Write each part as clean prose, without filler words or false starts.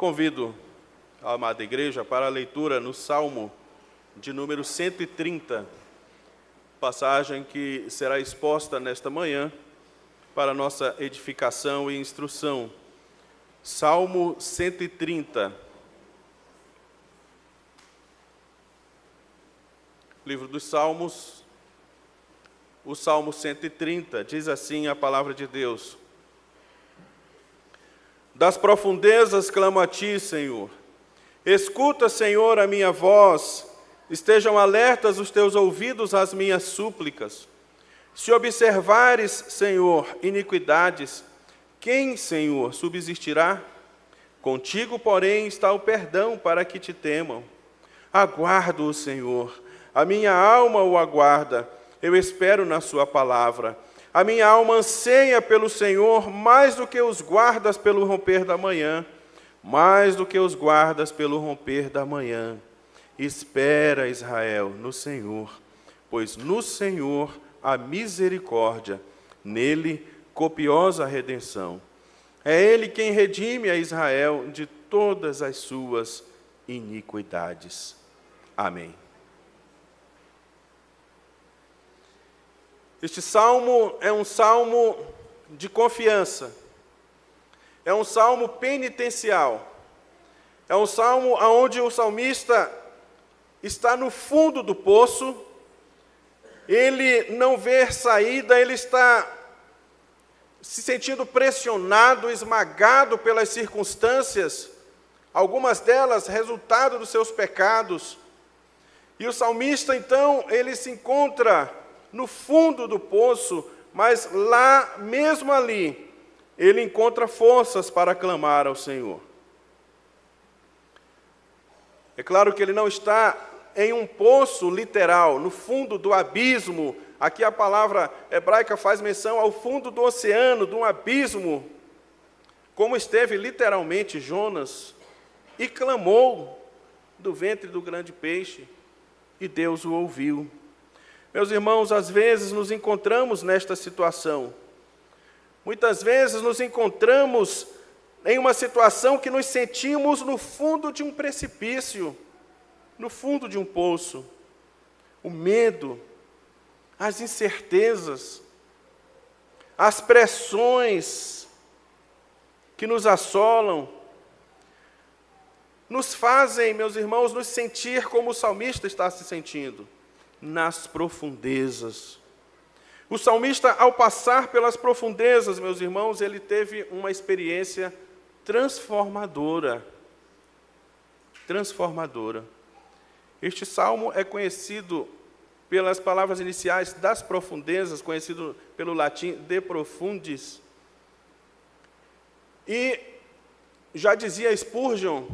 convido a amada igreja para a leitura no Salmo de número 130, passagem que será exposta nesta manhã para nossa edificação e instrução. Salmo 130. Livro dos Salmos, o Salmo 130, diz assim a palavra de Deus: Das profundezas clamo a ti, Senhor. Escuta, Senhor, a minha voz. Estejam alertas os teus ouvidos às minhas súplicas. Se observares, Senhor, iniquidades, quem, Senhor, subsistirá? Contigo, porém, está o perdão para que te temam. Aguardo o Senhor. A minha alma o aguarda. Eu espero na sua palavra. A minha alma anseia pelo Senhor mais do que os guardas pelo romper da manhã. Mais do que os guardas pelo romper da manhã. Espera, Israel, no Senhor, pois no Senhor há misericórdia, nele copiosa redenção. É Ele quem redime a Israel de todas as suas iniquidades. Amém. Este salmo é um salmo de confiança, é um salmo penitencial, é um salmo onde o salmista está no fundo do poço, ele não vê saída, ele está se sentindo pressionado, esmagado pelas circunstâncias, algumas delas resultado dos seus pecados. E o salmista, então, ele se encontra no fundo do poço, mas lá, mesmo ali, ele encontra forças para clamar ao Senhor. É claro que ele não está em um poço literal, no fundo do abismo. Aqui a palavra hebraica faz menção ao fundo do oceano, de um abismo, como esteve literalmente Jonas, e clamou do ventre do grande peixe, e Deus o ouviu. Meus irmãos, às vezes nos encontramos nesta situação. Muitas vezes nos encontramos em uma situação que nos sentimos no fundo de um precipício, no fundo de um poço. O medo, as incertezas, as pressões que nos assolam, nos fazem, meus irmãos, nos sentir como o salmista está se sentindo, nas profundezas. O salmista, ao passar pelas profundezas, meus irmãos, ele teve uma experiência transformadora. Transformadora. Este salmo é conhecido pelas palavras iniciais das profundezas, conhecido pelo latim de profundis. E já dizia Spurgeon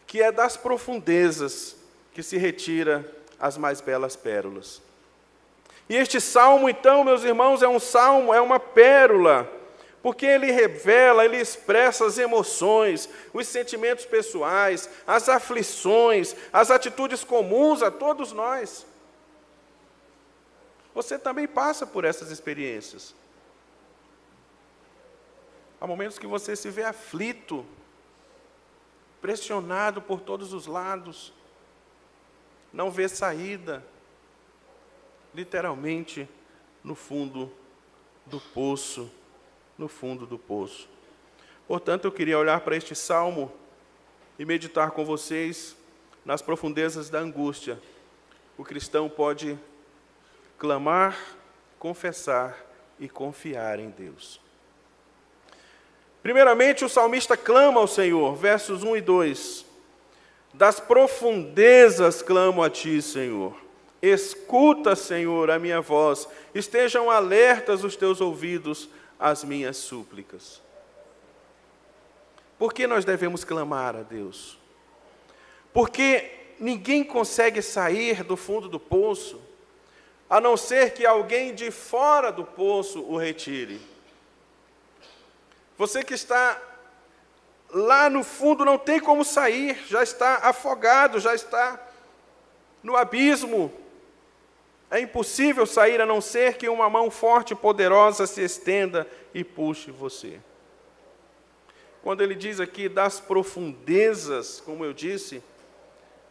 que é das profundezas que se retira as mais belas pérolas. E este salmo, então, meus irmãos, é um salmo, é uma pérola, porque ele revela, ele expressa as emoções, os sentimentos pessoais, as aflições, as atitudes comuns a todos nós. Você também passa por essas experiências. Há momentos que você se vê aflito, pressionado por todos os lados, não vê saída, literalmente no fundo do poço, no fundo do poço. Portanto, eu queria olhar para este salmo e meditar com vocês nas profundezas da angústia. O cristão pode clamar, confessar e confiar em Deus. Primeiramente, o salmista clama ao Senhor, versos 1 e 2. Das profundezas clamo a ti, Senhor. Escuta, Senhor, a minha voz. Estejam alertas os teus ouvidos às minhas súplicas. Por que nós devemos clamar a Deus? Porque ninguém consegue sair do fundo do poço, a não ser que alguém de fora do poço o retire. Você que está lá no fundo não tem como sair, já está afogado, já está no abismo. É impossível sair a não ser que uma mão forte e poderosa se estenda e puxe você. quando ele diz aqui das profundezas, como eu disse,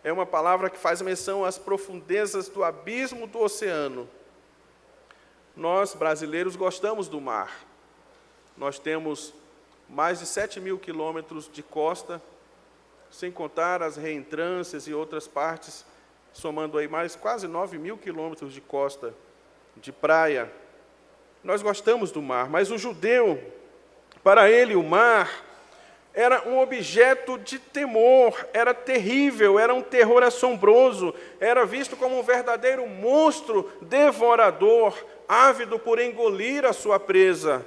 é uma palavra que faz menção às profundezas do abismo do oceano. Nós, brasileiros, gostamos do mar. Nós temos mais de 7.000 quilômetros de costa, sem contar as reentrâncias e outras partes, somando aí mais quase 9.000 quilômetros de costa, de praia. Nós gostamos do mar, mas o judeu, para ele, o mar era um objeto de temor, era terrível, era um terror assombroso, era visto como um verdadeiro monstro devorador, ávido por engolir a sua presa.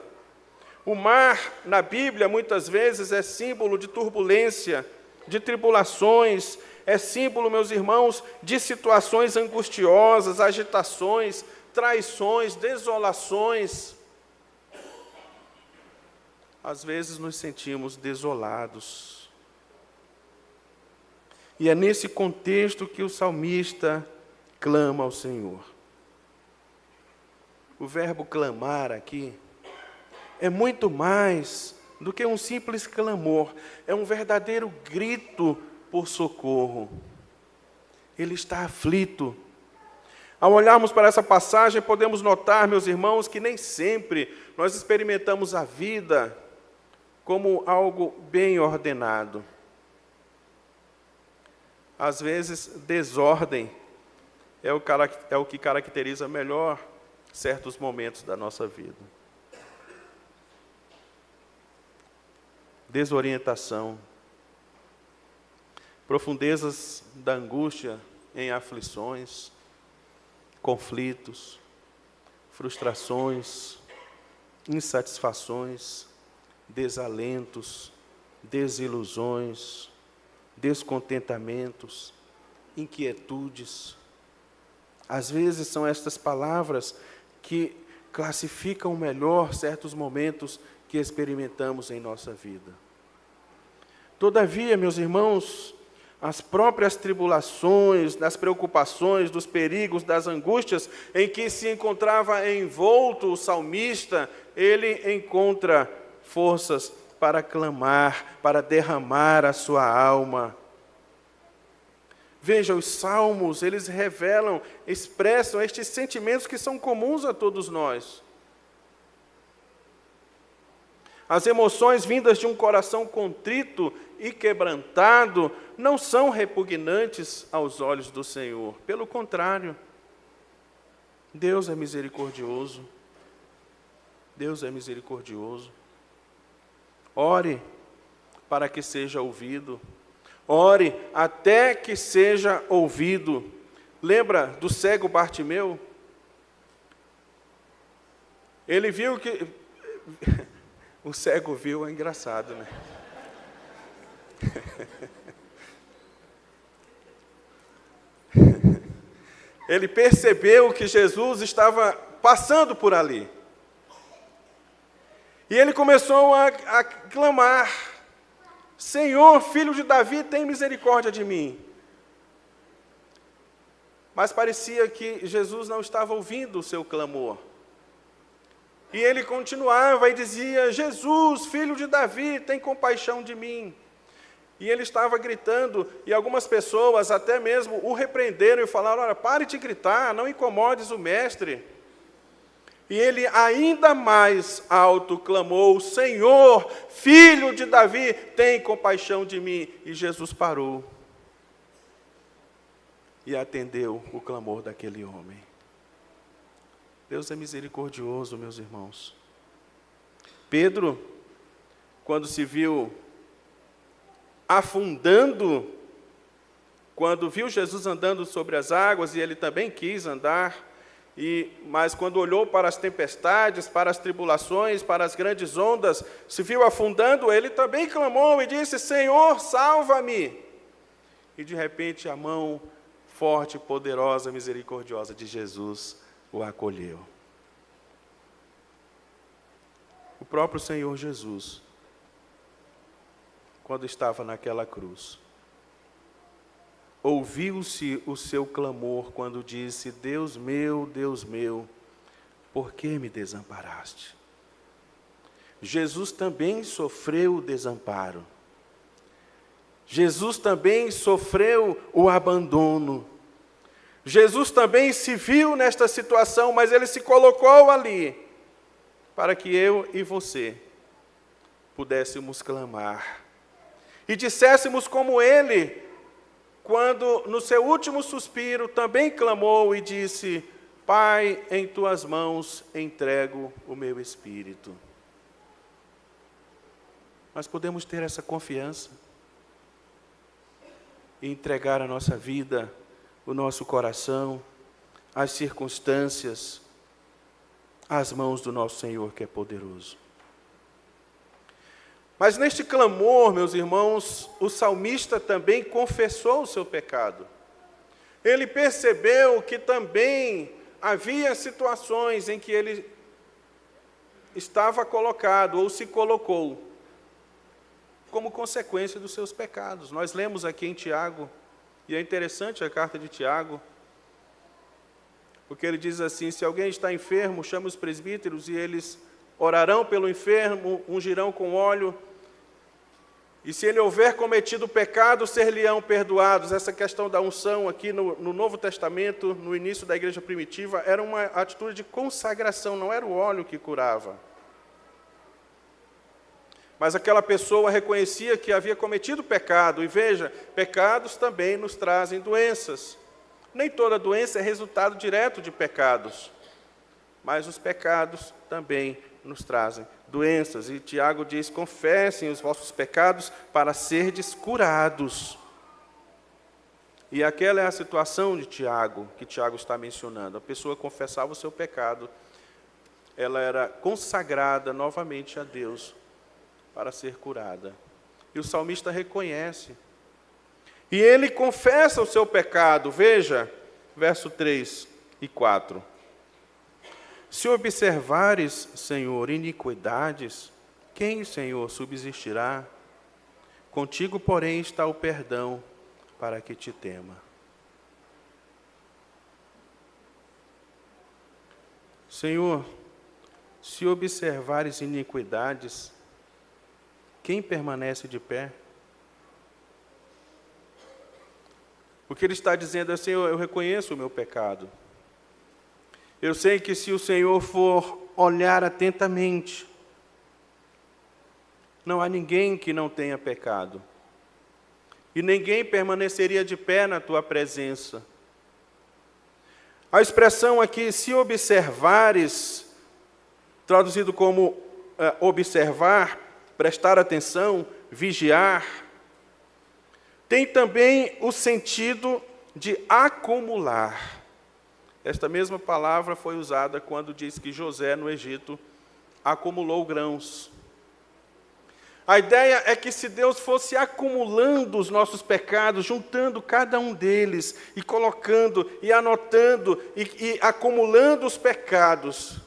O mar, na Bíblia, muitas vezes é símbolo de turbulência, de tribulações, é símbolo, meus irmãos, de situações angustiosas, agitações, traições, desolações. Às vezes nos sentimos desolados. E é nesse contexto que o salmista clama ao Senhor. O verbo clamar aqui é muito mais do que um simples clamor, é um verdadeiro grito por socorro. Ele está aflito. Ao olharmos para essa passagem, podemos notar, meus irmãos, que nem sempre nós experimentamos a vida como algo bem ordenado. Às vezes, desordem é o que caracteriza melhor certos momentos da nossa vida. Desorientação, profundezas da angústia em aflições, conflitos, frustrações, insatisfações, desalentos, desilusões, descontentamentos, inquietudes. Às vezes são estas palavras que classificam melhor certos momentos que experimentamos em nossa vida. Todavia, meus irmãos, as próprias tribulações, das preocupações, dos perigos, das angústias em que se encontrava envolto o salmista, ele encontra forças para clamar, para derramar a sua alma. Veja, os salmos, eles revelam, expressam estes sentimentos que são comuns a todos nós. As emoções vindas de um coração contrito e quebrantado não são repugnantes aos olhos do Senhor. Pelo contrário, Deus é misericordioso. Deus é misericordioso. Ore para que seja ouvido. Ore até que seja ouvido. Lembra do cego Bartimeu? Ele viu que... O cego viu, é engraçado, né? Ele percebeu que Jesus estava passando por ali. E ele começou a clamar: Senhor, filho de Davi, tem misericórdia de mim. Mas parecia que Jesus não estava ouvindo o seu clamor. E ele continuava e dizia: Jesus, filho de Davi, tem compaixão de mim. E ele estava gritando, e algumas pessoas até mesmo o repreenderam e falaram: olha, pare de gritar, não incomodes o mestre. E ele ainda mais alto clamou: Senhor, filho de Davi, tem compaixão de mim. E Jesus parou e atendeu o clamor daquele homem. Deus é misericordioso, meus irmãos. Pedro, quando se viu afundando, quando viu Jesus andando sobre as águas, e ele também quis andar, mas quando olhou para as tempestades, para as tribulações, para as grandes ondas, se viu afundando, ele também clamou e disse: Senhor, salva-me! E de repente a mão forte, poderosa, misericordiosa de Jesus o acolheu. O próprio Senhor Jesus, quando estava naquela cruz, ouviu-se o seu clamor quando disse: Deus meu, por que me desamparaste? Jesus também sofreu o desamparo. Jesus também sofreu o abandono. Jesus também se viu nesta situação, mas ele se colocou ali para que eu e você pudéssemos clamar e disséssemos como ele, quando no seu último suspiro também clamou e disse: Pai, em tuas mãos entrego o meu espírito. Nós podemos ter essa confiança e entregar a nossa vida, o nosso coração, as circunstâncias, às mãos do nosso Senhor que é poderoso. Mas neste clamor, meus irmãos, o salmista também confessou o seu pecado. Ele percebeu que também havia situações em que ele estava colocado ou se colocou como consequência dos seus pecados. Nós lemos aqui em Tiago, e é interessante a carta de Tiago, porque ele diz assim: se alguém está enfermo, chame os presbíteros e eles orarão pelo enfermo, ungirão com óleo, e se ele houver cometido pecado, ser-lhe-ão perdoados. Essa questão da unção aqui no Novo Testamento, no início da igreja primitiva, era uma atitude de consagração, não era o óleo que curava. Mas aquela pessoa reconhecia que havia cometido pecado. E veja, pecados também nos trazem doenças. Nem toda doença é resultado direto de pecados, mas os pecados também nos trazem doenças. E Tiago diz: confessem os vossos pecados para serdes curados. E aquela é a situação de Tiago, que Tiago está mencionando. A pessoa confessava o seu pecado, ela era consagrada novamente a Deus para ser curada. E o salmista reconhece. E ele confessa o seu pecado. Veja, verso 3 e 4. Se observares, Senhor, iniquidades, quem, Senhor, subsistirá? Contigo, porém, está o perdão, para que te tema. Senhor, se observares iniquidades, quem permanece de pé? O que ele está dizendo é: Senhor, eu reconheço o meu pecado. Eu sei que se o Senhor for olhar atentamente, não há ninguém que não tenha pecado. E ninguém permaneceria de pé na tua presença. A expressão aqui, se observares, traduzido como observar, prestar atenção, vigiar, tem também o sentido de acumular. Esta mesma palavra foi usada quando diz que José, no Egito, acumulou grãos. A ideia é que se Deus fosse acumulando os nossos pecados, juntando cada um deles, e colocando, e anotando, e acumulando os pecados,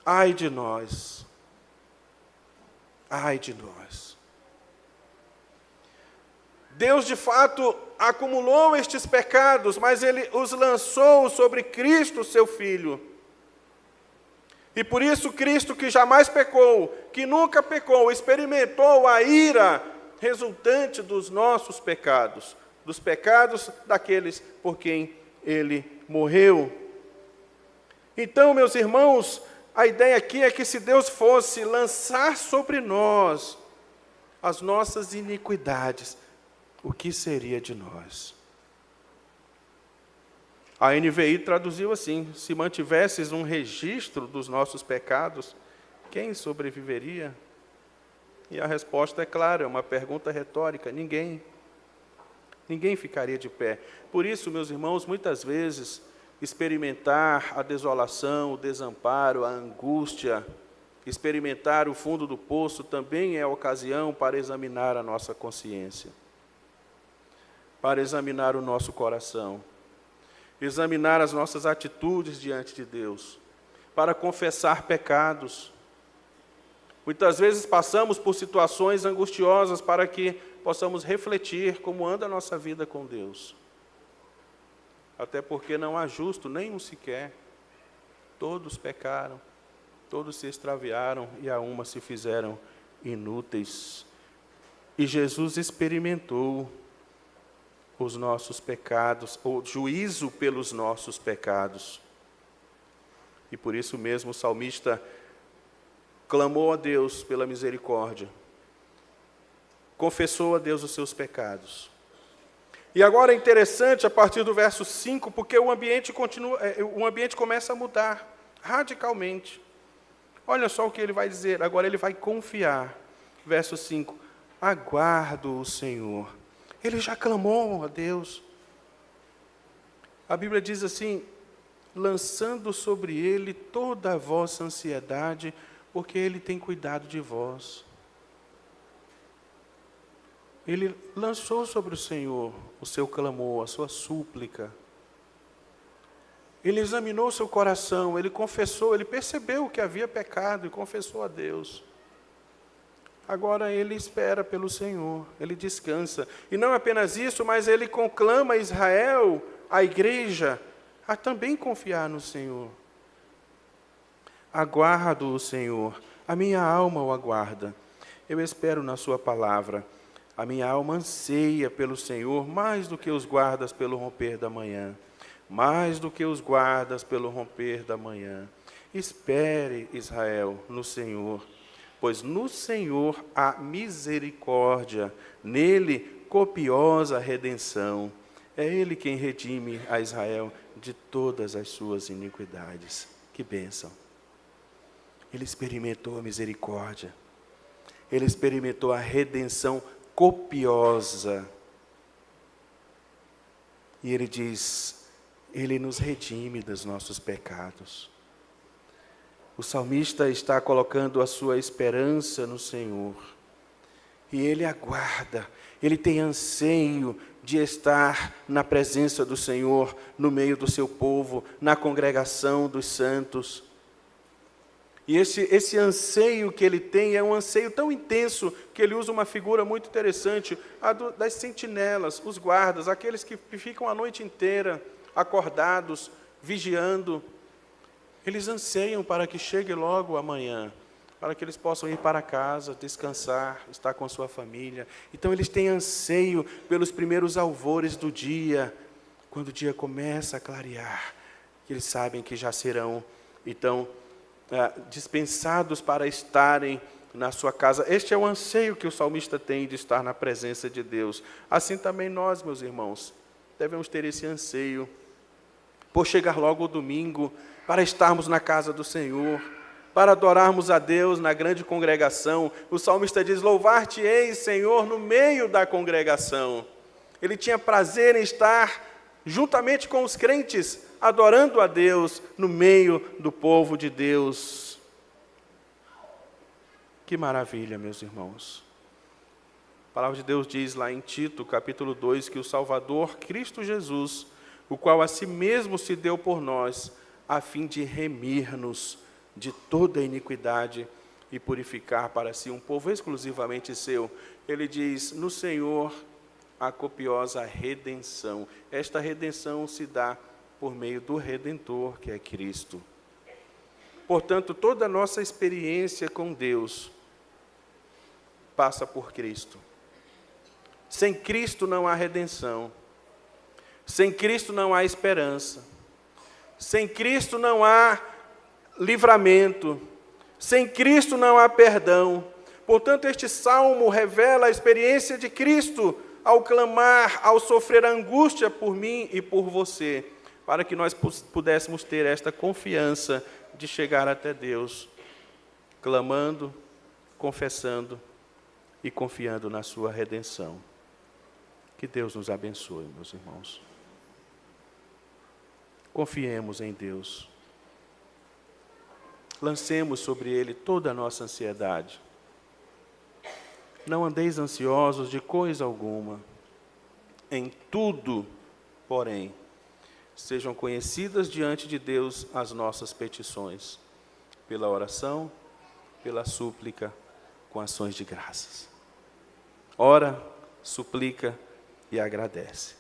ai de nós. Ai de nós. Deus, de fato, acumulou estes pecados, mas Ele os lançou sobre Cristo, seu Filho. E por isso Cristo, que jamais pecou, que nunca pecou, experimentou a ira resultante dos nossos pecados, dos pecados daqueles por quem Ele morreu. Então, meus irmãos, a ideia aqui é que se Deus fosse lançar sobre nós as nossas iniquidades, o que seria de nós? A NVI traduziu assim: se mantivesses um registro dos nossos pecados, quem sobreviveria? E a resposta é clara, é uma pergunta retórica: ninguém. Ninguém ficaria de pé. Por isso, meus irmãos, muitas vezes, experimentar a desolação, o desamparo, a angústia, experimentar o fundo do poço também é ocasião para examinar a nossa consciência, para examinar o nosso coração, examinar as nossas atitudes diante de Deus, para confessar pecados. Muitas vezes passamos por situações angustiosas para que possamos refletir como anda a nossa vida com Deus. Até porque não há justo nenhum sequer, todos pecaram todos se extraviaram e a uma se fizeram inúteis. E Jesus experimentou os nossos pecados, o juízo pelos nossos pecados. E por isso mesmo o salmista clamou a Deus pela misericórdia, confessou a Deus os seus pecados. E agora é interessante, a partir do verso 5, porque o ambiente começa a mudar radicalmente. Olha só o que ele vai dizer, agora ele vai confiar. Verso 5, aguardo o Senhor. Ele já clamou a Deus. A Bíblia diz assim, lançando sobre ele toda a vossa ansiedade, porque ele tem cuidado de vós. Ele lançou sobre o Senhor o seu clamor, a sua súplica. Ele examinou seu coração, ele confessou, ele percebeu que havia pecado e confessou a Deus. Agora ele espera pelo Senhor, ele descansa. E não apenas isso, mas ele conclama a Israel, a igreja, a também confiar no Senhor. Aguardo o Senhor, a minha alma o aguarda. Eu espero na sua palavra. A minha alma anseia pelo Senhor mais do que os guardas pelo romper da manhã. Mais do que os guardas pelo romper da manhã. Espere, Israel, no Senhor, pois no Senhor há misericórdia, nele copiosa redenção. É Ele quem redime a Israel de todas as suas iniquidades. Que bênção! Ele experimentou a misericórdia. Ele experimentou a redenção copiosa. E ele diz, ele nos redime dos nossos pecados. O salmista está colocando a sua esperança no Senhor. E ele aguarda, ele tem anseio de estar na presença do Senhor, no meio do seu povo, na congregação dos santos. E esse anseio que ele tem é um anseio tão intenso que ele usa uma figura muito interessante, a das sentinelas, os guardas, aqueles que ficam a noite inteira acordados, vigiando. Eles anseiam para que chegue logo amanhã, para que eles possam ir para casa, descansar, estar com a sua família. Então eles têm anseio pelos primeiros alvores do dia, quando o dia começa a clarear, que eles sabem que já serão, então, dispensados para estarem na sua casa. Este é o anseio que o salmista tem de estar na presença de Deus. Assim também nós, meus irmãos, devemos ter esse anseio por chegar logo o domingo, para estarmos na casa do Senhor, para adorarmos a Deus na grande congregação. O salmista diz, louvar-te-ei, Senhor, no meio da congregação. Ele tinha prazer em estar juntamente com os crentes, adorando a Deus no meio do povo de Deus. Que maravilha, meus irmãos. A palavra de Deus diz lá em Tito, capítulo 2, que o Salvador, Cristo Jesus, o qual a si mesmo se deu por nós, a fim de remir-nos de toda iniquidade e purificar para si um povo exclusivamente seu. Ele diz, no Senhor há copiosa redenção. Esta redenção se dá por meio do Redentor, que é Cristo. Portanto, toda a nossa experiência com Deus passa por Cristo. Sem Cristo não há redenção. Sem Cristo não há esperança. Sem Cristo não há livramento. Sem Cristo não há perdão. Portanto, este salmo revela a experiência de Cristo ao clamar, ao sofrer a angústia por mim e por você, para que nós pudéssemos ter esta confiança de chegar até Deus, clamando, confessando e confiando na sua redenção. Que Deus nos abençoe, meus irmãos. Confiemos em Deus. Lancemos sobre Ele toda a nossa ansiedade. Não andeis ansiosos de coisa alguma. Em tudo, porém, sejam conhecidas diante de Deus as nossas petições, pela oração, pela súplica, com ações de graças. Ora, suplica e agradece.